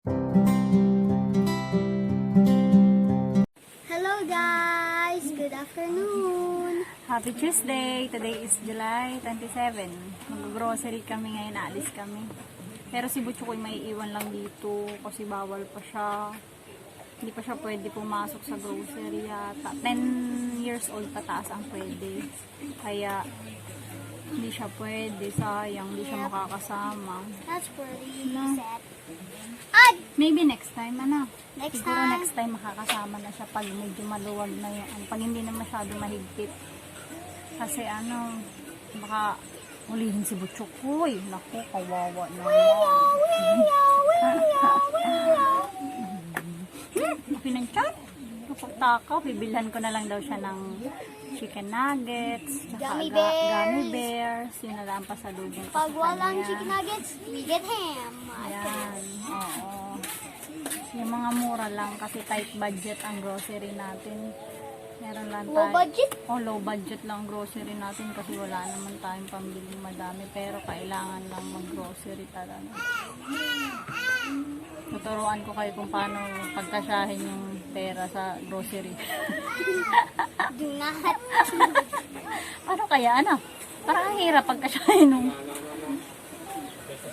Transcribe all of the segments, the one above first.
Hello guys! Good afternoon! Happy Tuesday! Today is July 27. Mag-grocery kami ngayon, naalis kami. Pero si Butchokoy may iwan lang dito kasi bawal pa siya. Hindi pa siya pwede pumasok sa grocery yata. 10 years old pataas ang pwede. Kaya hindi siya pwede, sayang, hindi siya makakasama. That's pretty No. sad. Maybe next time, ano? Next Siguro time. next time makakasama na siya pag medyo maluwag na yun. Pag hindi na masyado mahigpit. Kasi ano, baka ulihin si Butchokoy. Naku, kawawa naman. Pinanchat. Takaw, bibilhan ko na lang daw siya ng chicken nuggets, tsaka Gummy bears. gummy bears. Yun na lang pasalubong ko Pag sa walang kanya. chicken nuggets, we get ham. Ayan, oo. Yung mga mura lang kasi tight budget ang grocery natin. Meron lang Low budget? Oh, low budget lang grocery natin kasi wala naman tayong pambiling madami pero kailangan lang mag-grocery talaga. Tuturuan ko kayo kung paano pagkasyahin yung pera sa grocery. Do not. Paano kaya, ano? Parang ang hirap pagkasyahin nung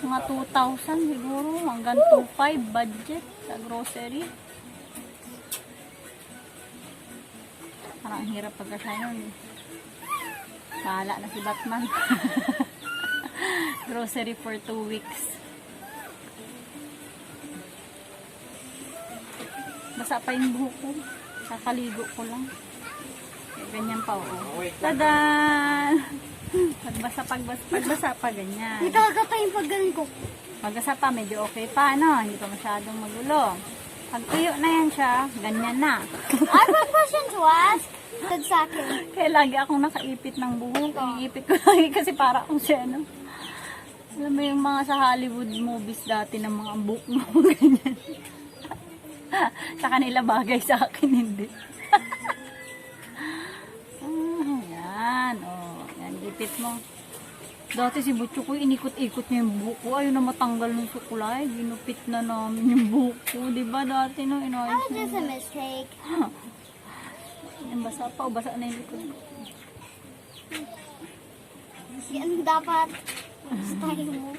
mga 2,000 siguro hanggang 2,500 budget sa grocery. Parang ang hirap pagkasyahin nun. Bahala na si Batman. Grocery for 2 weeks. Basa pa yung buhok ko. Kakaligo ko lang. Kaya ganyan pa, oo. Tadan! Pagbasa pa, ganyan. Nagkakata yung paggaling ko. Pagbasa pa, medyo okay pa, no? Hindi pa masyadong magulo. Pag tuyo na yan siya, ganyan na. I have a question to ask. Sad sa akin. Kaya lagi akong nakaipit ng buhok. Iipit ko lagi kasi para akong siya, no? Alam mo yung mga sa Hollywood movies dati ng mga buhok mo, ganyan. Sa kanila bagay, sa akin hindi. Yan, oh. Yan, ipit mo. Dati si Butchokoy, inikot-ikot niya yung buhok ko. Ayaw na matanggal ng sukulay. Ginupit na namin yung buhok ko. Diba dati nung inayos That was niya? just a mistake. Yan, basa pa. Basa na yung likod ko. Yan dapat style mo.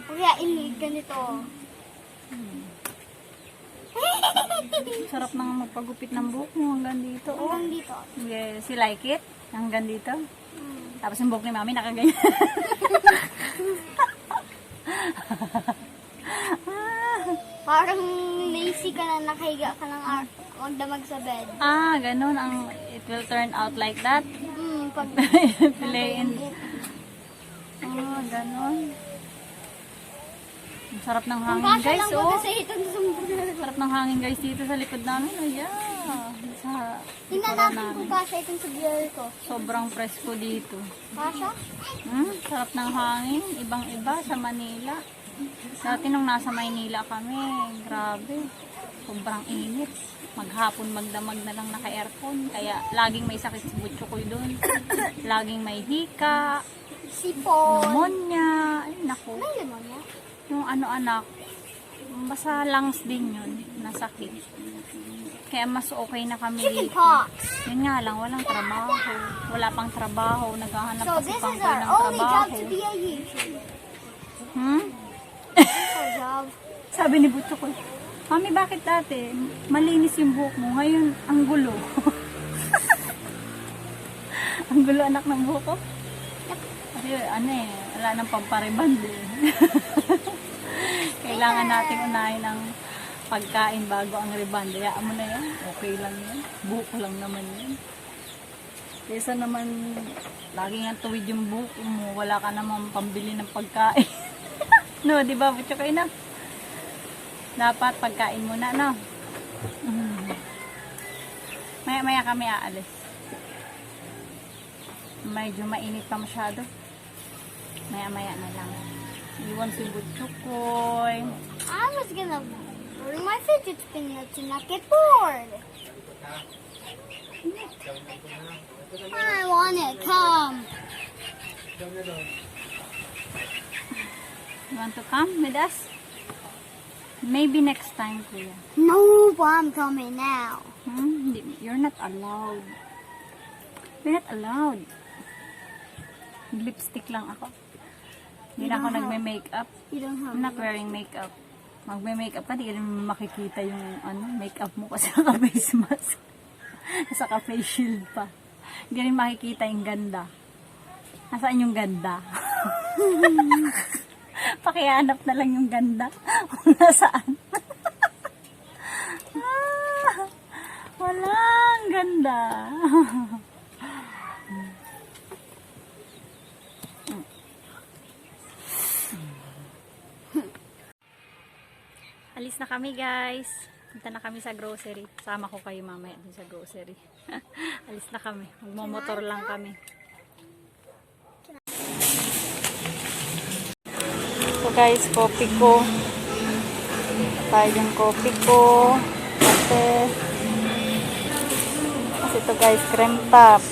Kaya ganito. Sarap nang magpagupit ng buhok mo hanggang dito. Oh. Hanggang dito. Yes, you like it? Hanggang dito. Tapos yung buhok ni Mami nakaganyan. Parang lazy ka na, nakahiga ka ng magdamag sa bed. Ganun. It will turn out like that. Pag Plain. Ganun. Ang sarap ng Kung hangin, kasya guys. lang Oh. kasi itong sombrero. Sarap ng hangin, guys, dito sa likod namin. Oh, yeah. Sa Tingnan likuran natin namin. kung kasya itong sombrero ko. Sobrang presko dito. Kasya? Sarap ng hangin. Ibang-iba sa Manila. Dati nung nasa Maynila kami, grabe. Sobrang init. Maghapon magdamag na lang naka-aircon. Kaya laging may sakit si Butchokoy doon. Laging may hika, Sipon. pneumonia. Ay, naku. May limon niya? Yung anak, basta lungs din yun, nasakit. Kaya mas okay na kami Chicken dito. pox. Yun nga lang, walang trabaho. Wala pang trabaho. Naghahanap So pa si this is Pangkoy our ng only job trabaho. to be a YouTuber. This is our job. Sabi ni Butchokoy, Mami, bakit dati malinis yung buhok mo? Ngayon, ang gulo. Ang gulo anak ng buhok ko? Kasi wala nang pampariband eh. Kailangan nating unahin ng pagkain bago ang riband. Hayaan mo na yan. Okay lang yan. Buhok lang naman yan. Kesa naman, lagi nga tuwid yung buhok mo. Wala ka naman pambili ng pagkain. No, di ba? Butchokoy na. Dapat pagkain muna, no? Maya-maya kami aalis. Medyo mainit pa masyado. Maya-maya na lang. Iwan si Butchokoy. I was gonna bring my fidget spinner to not get bored. I wanna come. You want to come with us? Maybe next time, Kuya. No, I'm coming now. You're not allowed. You're not allowed. Lipstick lang ako. Hindi na ako nagme-makeup. You don't have I'm not wearing makeup. Magme-makeup ka, di ka naman makikita yung makeup mo kasi naka-face mask. Saka face shield pa. Hindi rin makikita yung ganda. Nasaan yung ganda? Pakihanap na lang yung ganda. Kung nasaan. Walang ganda. Alis na kami, guys. Punta na kami sa grocery. Sama ko kayo mamaya dun sa grocery. Alis na kami. Magmomotor lang kami. So guys, coffee ko. Tayo yung coffee ko. Kasi ito guys, cream top.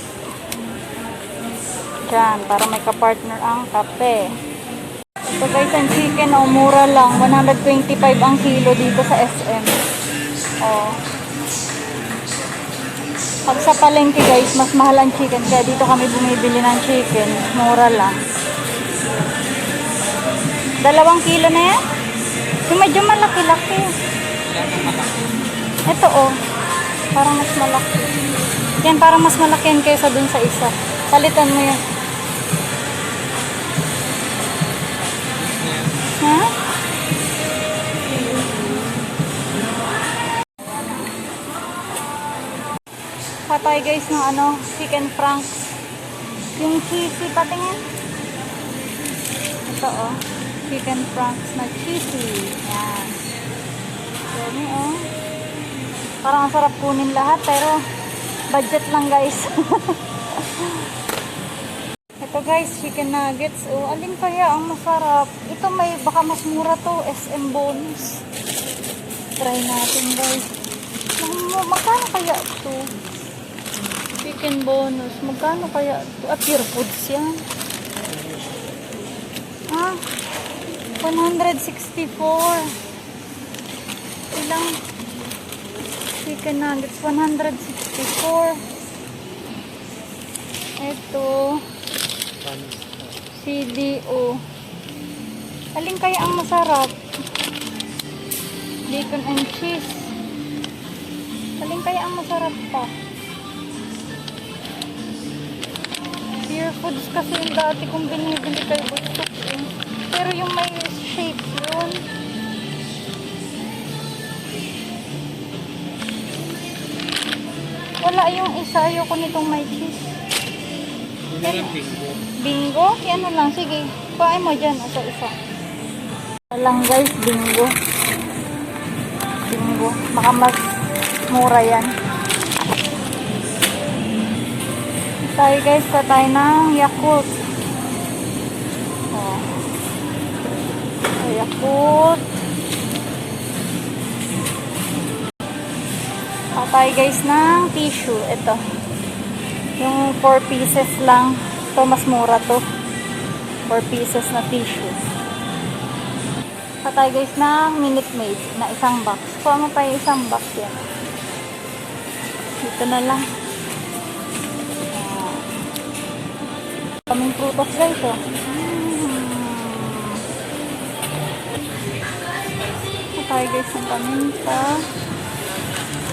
Diyan, para may kapartner ang kape. So guys, ang chicken, mura lang. 125 ang kilo dito sa SM. Oh. Pag sa palengke guys, mas mahal ang chicken. Kaya dito kami bumibili ng chicken. Mura lang. 2 kilo na yan? Yung medyo malaki-laki. Ito oh. Parang mas malaki. Yan, parang mas malaki yan kaysa dun sa isa. Palitan mo yun. Ha? Patay guys ng chicken franks. Yung cheesy patingin. Ito oh. Chicken franks na cheesy. Yan. Yan oh. Parang ang sarap kunin lahat pero budget lang guys. Ito guys, chicken nuggets. Oh, alin kaya ang masarap? Ito baka mas mura to. SM bonus. Try natin guys. Magkano kaya ito? Chicken bonus. Magkano kaya ito? Pure foods yan. 164. Ilang chicken nuggets? 164. Ito. CDO. Alin kaya ang masarap? Bacon and cheese. Alin kaya ang masarap pa? Pure foods kasi yung dati kong binibili kay Bustok eh. Pero yung may shape yun. Wala yung isa. Ayoko nitong may cheese. Bingo. Bingo? Yan na lang. Sige. Kuhain mo dyan. Ito isa. Walang guys. Bingo. Bingo. Baka mas mura yan. Tayo guys. Tayo ng Yakult. Oh. Yakult. Tayo guys ng tissue. Ito. Yung 4 pieces lang. Ito mas mura to. 4 pieces na tissue. Patay guys ng Minute Maid na isang box. Kuha mo pa yung isang box yan. Dito na lang. Kaming prutas guys oh. Patay guys ng paminta.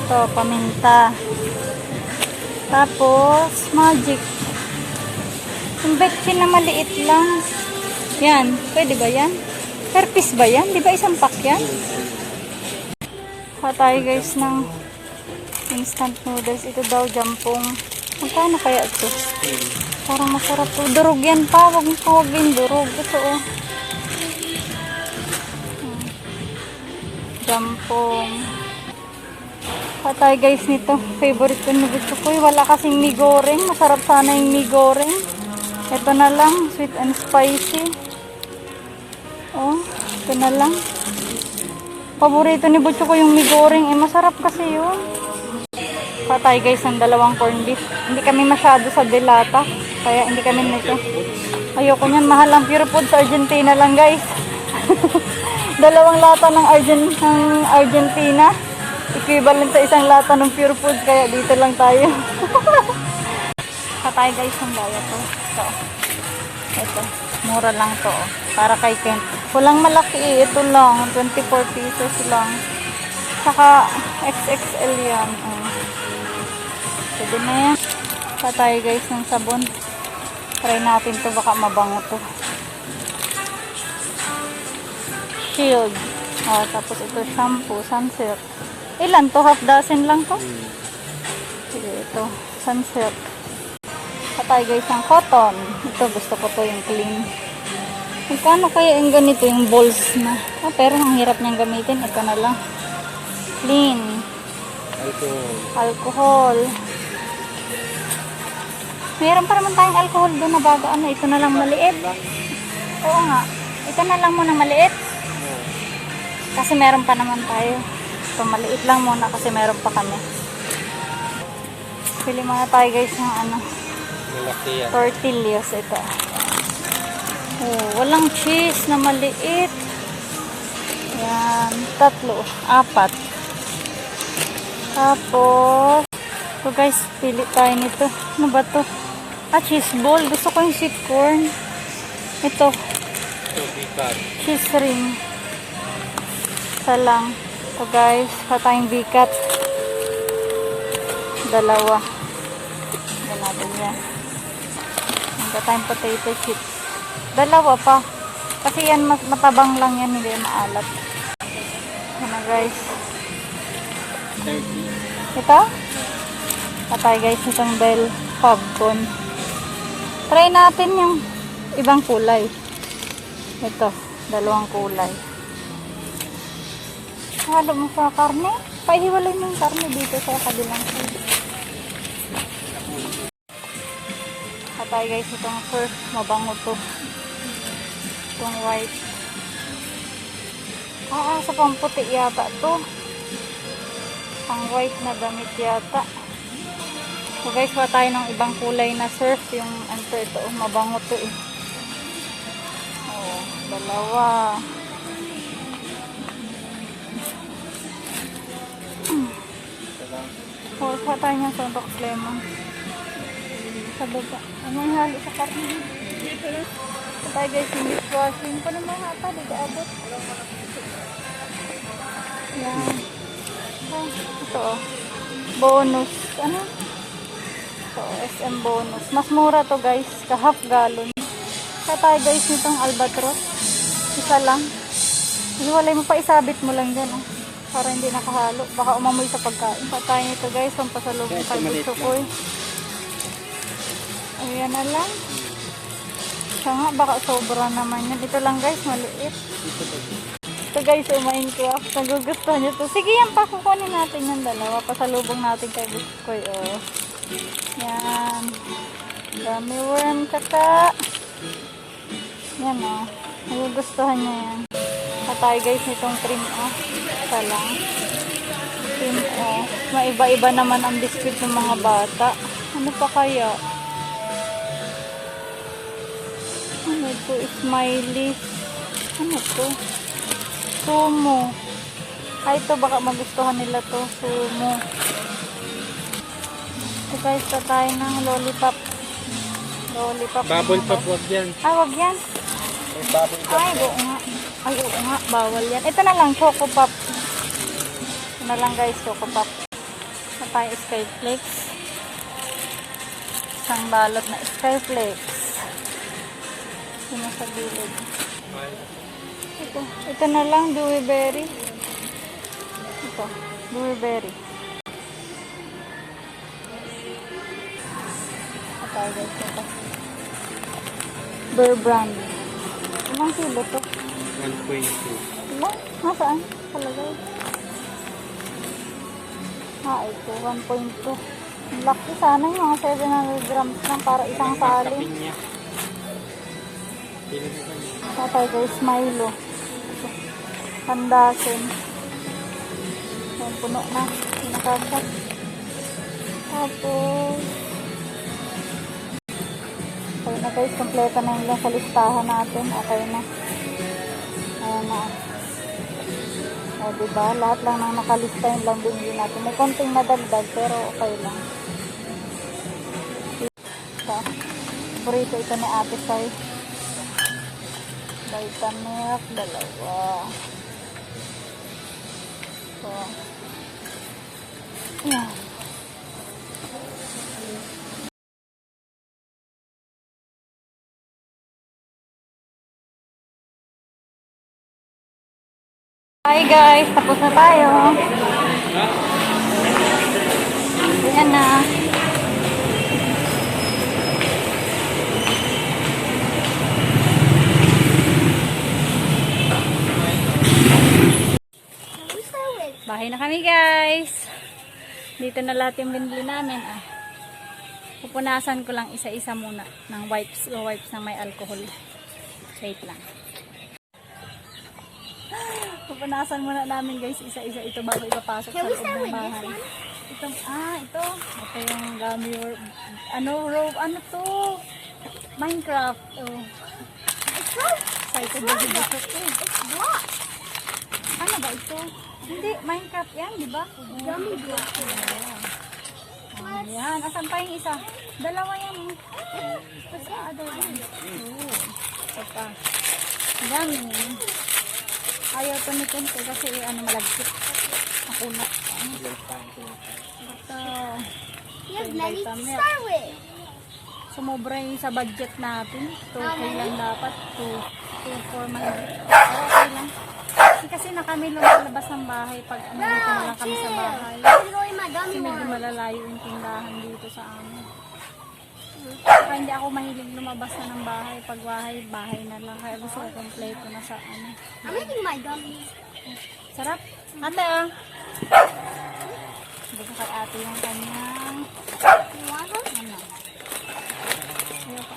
Ito, paminta. Tapos, magic. Yung betchin na maliit lang. Yan. Pwede ba yan? Per piece ba yan? Di ba isang pack yan? Tayo guys ng instant noodles. Ito daw, jampong. Magkano kaya ito? Parang masarap to. Durog yan pa. Huwag mo kawagin durog. Ito oh. Jampong. Tayo guys nito. Favorite ko na gusto ko. Wala kasing mie goreng. Masarap sana yung mie goreng. Ito na lang. Sweet and spicy. Oh. Ito na lang. Paborito ni Butcho ko yung mie goreng. Masarap kasi yun. Tayo guys ng 2 corned beef. Hindi kami masyado sa delata. Kaya hindi kami nito. Ayoko niyan. Mahal ang pure food sa Argentina lang guys. Dalawang lata ng Argentina. Equivalent sa isang lata ng Pure Foods, kaya dito lang tayo. Patay guys ang gaya to. Ito. Mura lang to. Para kay Kent. Walang malaki eh. Ito lang. 24 pesos lang. Saka XXL yan. Pwede na yan. Patay guys ng sabon. Try natin to. Baka mabango to. Shield. Tapos ito shampoo. Sunsilk. Ilan to? Half dozen lang to? Sige, ito. Sunsilk. Patay guys ang cotton. Ito gusto ko to yung clean. Magkano kaya yung ganito yung balls na? Pero ang hirap niyang gamitin. Ito na lang. Clean. Alcohol. Meron pa naman tayong alcohol doon na bago. Ito na lang maliit. Oo nga. Ito na lang muna maliit. Kasi meron pa naman tayo. Ito maliit lang muna kasi meron pa kami. Pili muna tayo guys ng tortillas ito. Walang cheese na maliit. Yan, 3, 4. Tapos ito guys, pili tayo nito. Ano ba to? Cheese ball. Gusto ko yung sweet corn. Ito. Cheese ring. Isa lang. Ito guys, patayang bikat. 2. Yan natin yan. Patayang potato chips. 2 pa. Kasi yan matabang lang yan, hindi maalat. Yan guys. Ito? Patay guys, itong bell popcorn. Try natin yung ibang kulay. Ito, 2 kulay. Halo mo sa karne. Paihiwalay mo yung karne dito sa kabilang side. Patay guys, itong surf. Mabango to. Itong white. Sa pamputi yata to. Pang white na damit yata. So guys, wala tayo ng ibang kulay na surf. Yung ito, mabango to eh. 2. Wala tayo ng suntok lemon. Sa baba. Ano yung halo sa karne? Wala tayo guys, yung dishwashing. Pa naman hata, di ka abot. Yan. Ito bonus. Ano? Ito, SM bonus. Mas mura to guys. Ka half gallon. Kaya tayo guys nitong albatros. Isa lang. Iwalay mo pa, isabit mo lang dyan. Para hindi nakahalo. Baka umamoy sa pagkain. Patayin ito guys. Pampasalubong kay Butchokoy. Ayan na lang. Siya nga, baka sobra naman yan. Ito lang guys, maliit. Ito guys, umain ko ako. Nagugustuhan nyo to. Sige yan pa, kukunin natin yung 2. Pasalubong natin kay Butchokoy. Yan. Dami worm kaka. Yan nagugustuhan niya yan. Patay guys nitong cream Isa lang. Cream Maiba-iba naman ang biscuit ng mga bata. Ano pa kaya? Ano to? Smiley. Ano to? Sumo. Ito baka magustuhan nila to. Sumo. Ito guys, tayo ng lollipop. Bubble pop, wag yan. Wag yan. Oo nga. Oo nga, bawal yan. Ito na lang, Choco Pop. Ito na lang guys, Choco Pop. Ito tayo, Skyflakes. Isang balot na Skyflakes. Ito na sa gilid. Ito na lang, Dewy Berry. Ito, Dewy Berry. Ito tayo guys, ito. Bear Brand. Ilang kilo to? 1.2. Ilang? Nasaan? Palagay. Ito, 1.2. Laki sana yung mga 700 grams lang para isang sali. Tatay guys, Milo. Pandasin. Ayan, puno na. Pinakasat. Tapos, okay na guys, kompleto na yung sa listahan natin. Okay na. Ayan O, diba? Lahat lang ng nakalista yun lang binili natin. May konting nadagdag, pero okay lang. So, burrito ito ni Ate Sai. Vitamilk, dalawa. So, yan. Hi guys, tapos na tayo. Ayan na. Shall we start with? Bahay na kami guys. Dito na lahat yung binili namin. Pupunasan ko lang isa-isa muna ng wipes na may alcohol. Wait lang. Pupunasan muna namin guys isa-isa ito bago ipapasok sa Can we loob start ng with this bahay. one? Ito yung gummy worm. Ano to? Minecraft. Oh. It's not. Excited na si Bishop eh. It's block. Ano ba ito? Hindi, Minecraft yan, di ba? Gummy block. Ayan, asan pa yung isa? Dalawa yan. Tapos sa other one. Oh, ito pa. Dami. Ayaw to ni Kente kasi malagkit. Makunat. Ito. We have many to Vitamilk. start with. Sumobra yung sa budget natin. 2K lang dapat. 2-4 mahigit. Pero okay lang. Kasi na kami lumalabas ng bahay pag dito na lang kami sa bahay. This is going my gummy Kasi medyo worm. malalayo yung tindahan dito sa amin. Kaya hindi ako mahilig lumabas na ng bahay. Pag bahay na lang. Kaya gusto ko kompleto na sa ano. I'm making my gummies. Sarap. Ate Hindi ko kay ate yung kanyang You want one? ano. Ayoko.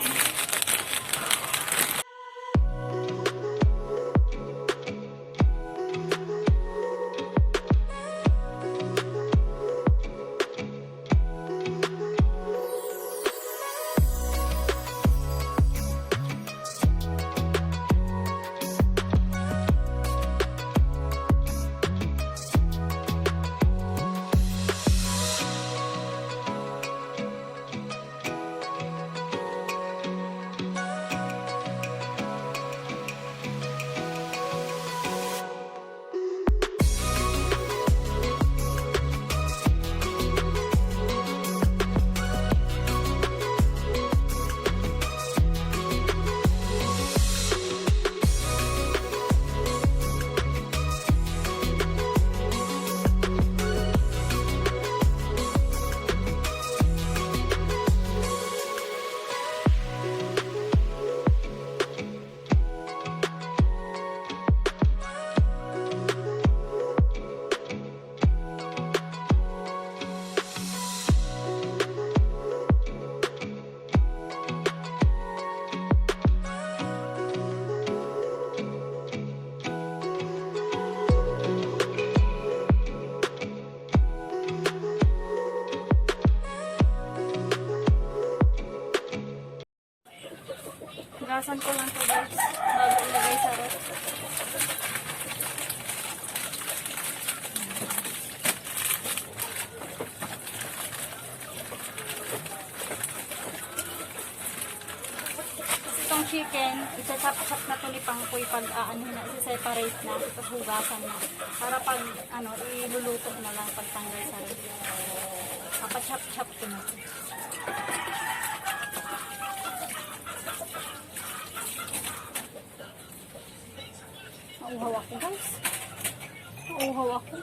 Higasan ko lang ito guys. Bago ilagay sa ref. Itong chicken, isa-chop-chop na ito ni Pangkoy pag isa-separate na, tapos hugasan na. Para pag iluluto na lang pagtanggal sa ref. Kapag-chop-chop ko na. Nauhaw ako guys. Nauhaw ako.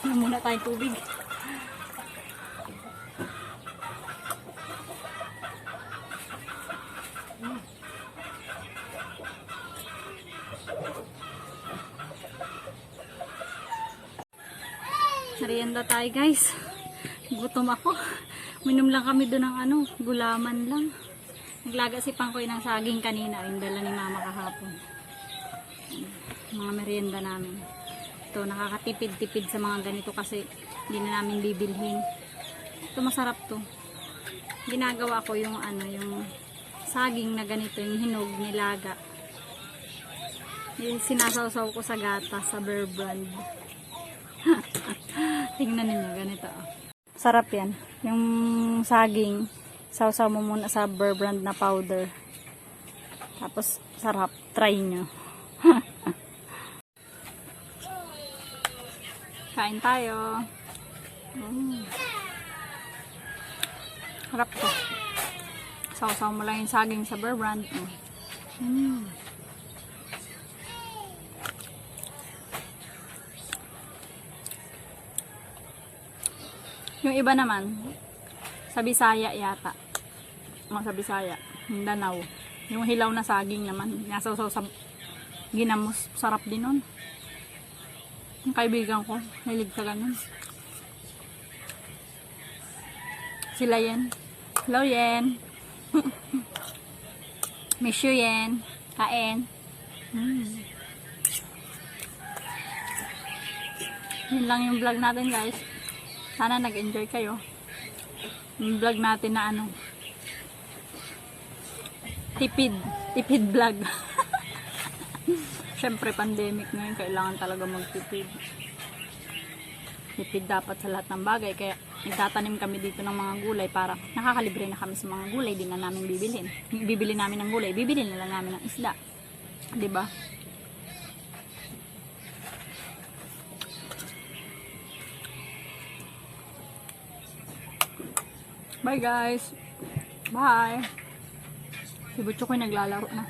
Ano muna tayong tubig. Merienda tayo guys. Gutom ako. Minom lang kami doon ng gulaman lang. Naglaga si Pangkoy ng saging kanina. Yung dala ni Mama kahapon. Mga merienda namin. Ito, nakakatipid-tipid sa mga ganito kasi hindi na namin bibilhin. Ito, masarap to. Ginagawa ko yung yung saging na ganito, yung hinog, nilaga. Sinasawsaw ko sa gata sa Bear Brand. Tingnan niyo ganito. Sarap yan. Yung saging, sausaw mo muna sa Bear Brand na powder. Tapos sarap. Try nyo. Kain tayo. Harap to. Sausaw mo lang yung saging sa Bear Brand. Yung iba naman, sa Bisaya yata. Sa Bisaya. Mindanao. Yung hilaw na saging naman. Nasawsaw sa ginamos. Sarap din nun. Yung kaibigan ko, hilig sa ganun. Sila Yen. Hello Yen. Miss you Yen. Kain. Yun lang yung vlog natin guys. Sana nag-enjoy kayo. Yung vlog natin na ano. Tipid vlog. Syempre pandemic ngayon, kailangan talaga magtipid. Tipid dapat sa lahat ng bagay. Kaya nagtatanim kami dito ng mga gulay para nakakalibre na kami sa mga gulay. Di na namin bibilhin. Bibili namin ng gulay, bibili na lang namin ng isda. Diba? Bye guys. Bye. Si Butcho ko'y naglalaro na.